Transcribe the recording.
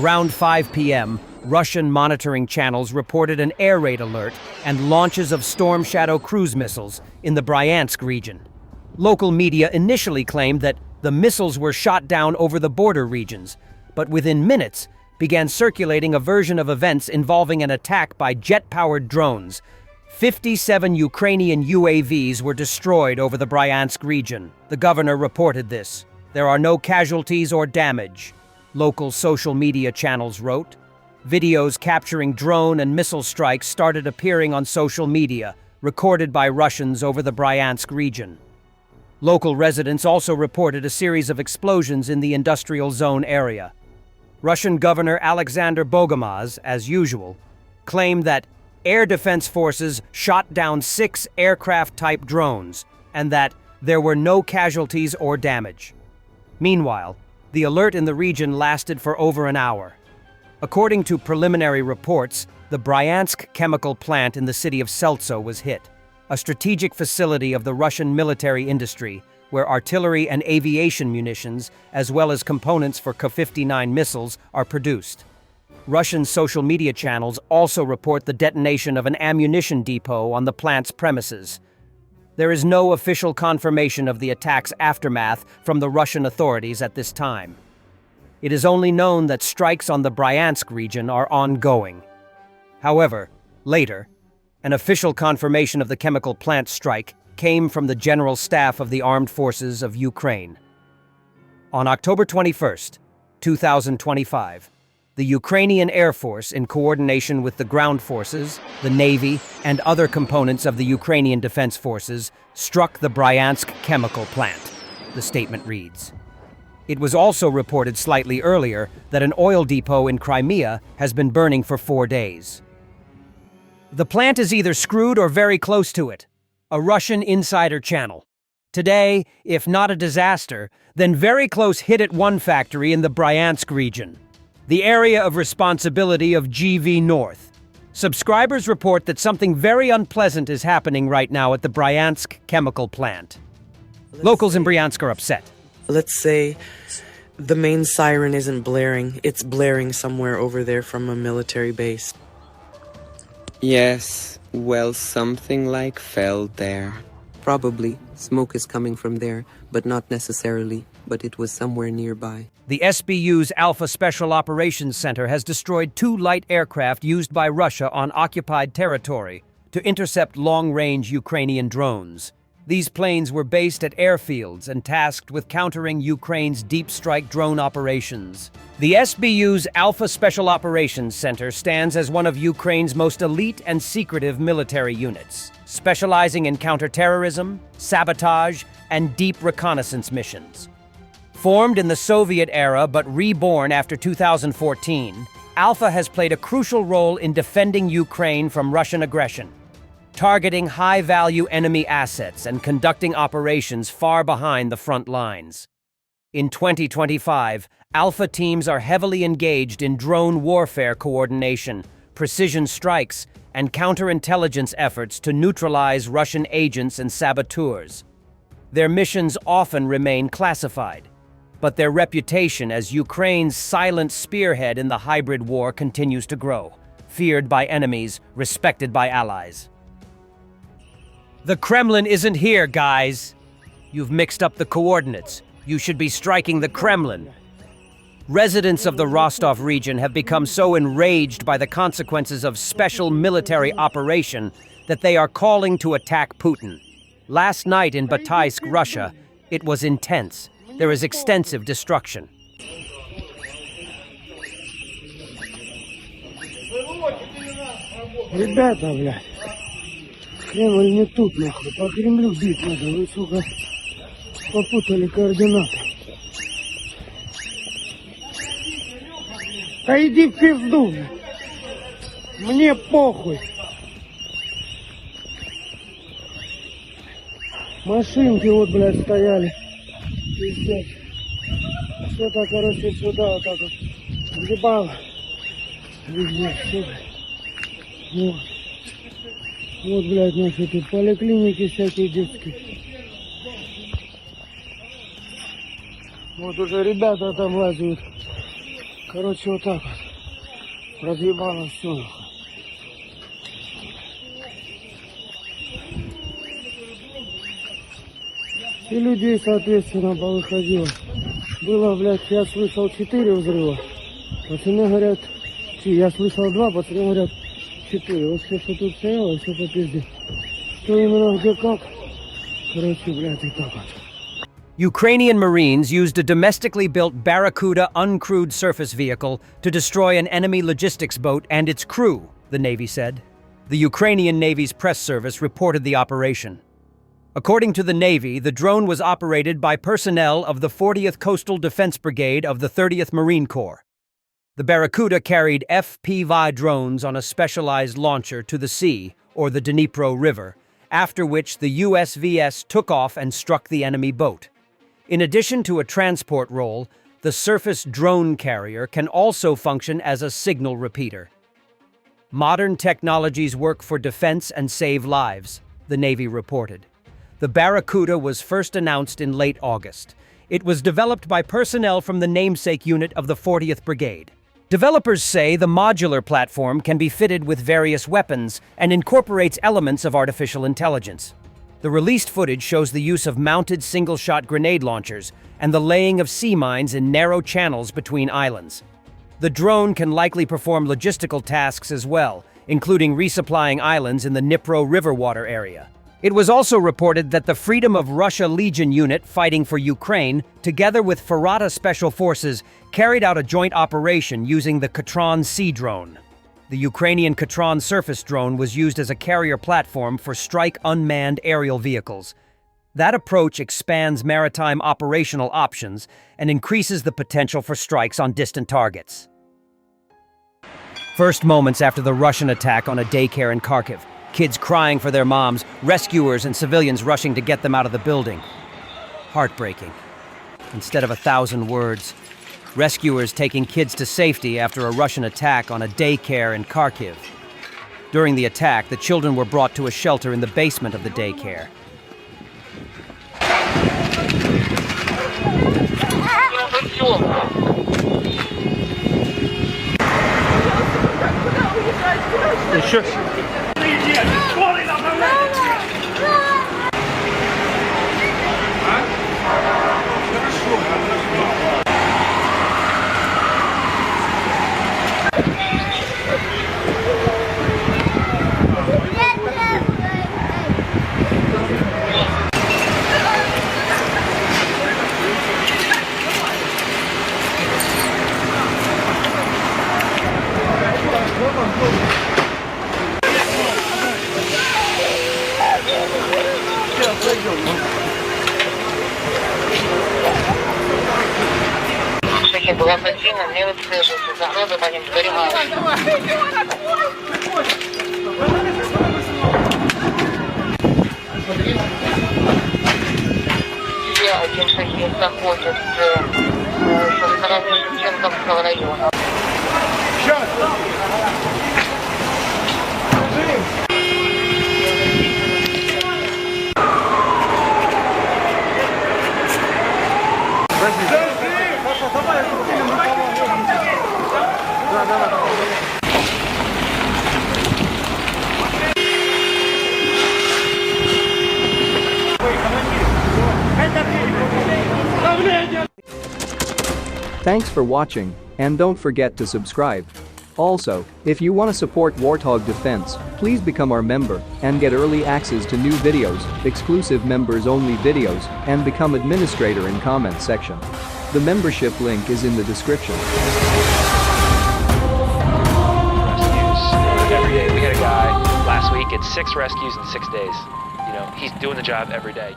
Around 5 p.m., Russian monitoring channels reported an air raid alert and launches of Storm Shadow cruise missiles in the Bryansk region. Local media initially claimed that the missiles were shot down over the border regions, but within minutes began circulating a version of events involving an attack by jet-powered drones. 57 Ukrainian UAVs were destroyed over the Bryansk region. The governor reported this. There are no casualties or damage, local social media channels wrote. Videos capturing drone and missile strikes started appearing on social media, recorded by Russians over the Bryansk region. Local residents also reported a series of explosions in the industrial zone area. Russian Governor Alexander Bogomaz, as usual, claimed that air defense forces shot down 6 aircraft-type drones and that there were no casualties or damage. Meanwhile, the alert in the region lasted for over an hour. According to preliminary reports, the Bryansk chemical plant in the city of Seltso was hit, a strategic facility of the Russian military industry where artillery and aviation munitions, as well as components for Ka-59 missiles, are produced. Russian social media channels also report the detonation of an ammunition depot on the plant's premises. There is no official confirmation of the attack's aftermath from the Russian authorities at this time. It is only known that strikes on the Bryansk region are ongoing. However, later, an official confirmation of the chemical plant strike came from the General Staff of the Armed Forces of Ukraine. On October 21, 2025, the Ukrainian Air Force, in coordination with the ground forces, the Navy, and other components of the Ukrainian Defense Forces, struck the Bryansk chemical plant, the statement reads. It was also reported slightly earlier that an oil depot in Crimea has been burning for 4 days. The plant is either screwed or very close to it, a Russian insider channel. Today, if not a disaster, then very close hit at one factory in the Bryansk region, the area of responsibility of GV North. Subscribers report that something very unpleasant is happening right now at the Bryansk chemical plant. Locals in Bryansk are upset. Let's say the main siren isn't blaring, it's blaring somewhere over there from a military base. Yes, well, something like fell there. Probably. Smoke is coming from there, but not necessarily, but it was somewhere nearby. The SBU's Alpha Special Operations Center has destroyed 2 light aircraft used by Russia on occupied territory to intercept long-range Ukrainian drones. These planes were based at airfields and tasked with countering Ukraine's deep strike drone operations. The SBU's Alpha Special Operations Center stands as one of Ukraine's most elite and secretive military units, specializing in counterterrorism, sabotage, and deep reconnaissance missions. Formed in the Soviet era but reborn after 2014, Alpha has played a crucial role in defending Ukraine from Russian aggression, targeting high-value enemy assets and conducting operations far behind the front lines. In 2025, Alpha teams are heavily engaged in drone warfare coordination, precision strikes, and counterintelligence efforts to neutralize Russian agents and saboteurs. Their missions often remain classified, but their reputation as Ukraine's silent spearhead in the hybrid war continues to grow, feared by enemies, respected by allies. The Kremlin isn't here, guys. You've mixed up the coordinates. You should be striking the Kremlin. Residents of the Rostov region have become so enraged by the consequences of special military operation that they are calling to attack Putin. Last night in Bataisk, Russia, it was intense. There is extensive destruction. Ребята, блядь. Кремль не тут, нахуй. По Кремлю бить надо. Вы, сука, попутали координаты. Да иди в пизду. Мне похуй. Машинки вот, блядь, стояли. Пиздец. Что-то, короче, сюда вот так вот. Въебало. Везде, сука. Вот. Вот, блядь, наши тут поликлиники всякие детские. Вот уже ребята там лазят. Короче, вот так вот. Разъебало все. И людей, соответственно, повыходило. Было, блядь, я слышал 4 взрыва. Пацаны говорят, я слышал 2, пацаны говорят 4. Вот все, что тут стояло, все по пизде. Что именно, где, как. Короче, блядь, и так вот. Ukrainian Marines used a domestically built Barracuda uncrewed surface vehicle to destroy an enemy logistics boat and its crew, the Navy said. The Ukrainian Navy's press service reported the operation. According to the Navy, the drone was operated by personnel of the 40th Coastal Defense Brigade of the 30th Marine Corps. The Barracuda carried FPV drones on a specialized launcher to the sea, or the Dnipro River, after which the USVS took off and struck the enemy boat. In addition to a transport role, the surface drone carrier can also function as a signal repeater. Modern technologies work for defense and save lives, the Navy reported. The Barracuda was first announced in late August. It was developed by personnel from the namesake unit of the 40th Brigade. Developers say the modular platform can be fitted with various weapons and incorporates elements of artificial intelligence. The released footage shows the use of mounted single-shot grenade launchers and the laying of sea mines in narrow channels between islands. The drone can likely perform logistical tasks as well, including resupplying islands in the Dnipro River water area. It was also reported that the Freedom of Russia Legion unit fighting for Ukraine, together with Farata Special Forces, carried out a joint operation using the Katran Sea drone. The Ukrainian Katran surface drone was used as a carrier platform for strike unmanned aerial vehicles. That approach expands maritime operational options and increases the potential for strikes on distant targets. First moments after the Russian attack on a daycare in Kharkiv. Kids crying for their moms, rescuers and civilians rushing to get them out of the building. Heartbreaking. Instead of 1,000 words, rescuers taking kids to safety after a Russian attack on a daycare in Kharkiv. During the attack, the children were brought to a shelter in the basement of the daycare. Thanks for watching, and don't forget to subscribe. Also, if you want to support Warthog Defense, please become our member and get early access to new videos, exclusive members-only videos, and become administrator in comment section. The membership link is in the description. Rescues every day. We had a guy last week at 6 rescues in 6 days. You know, he's doing the job every day.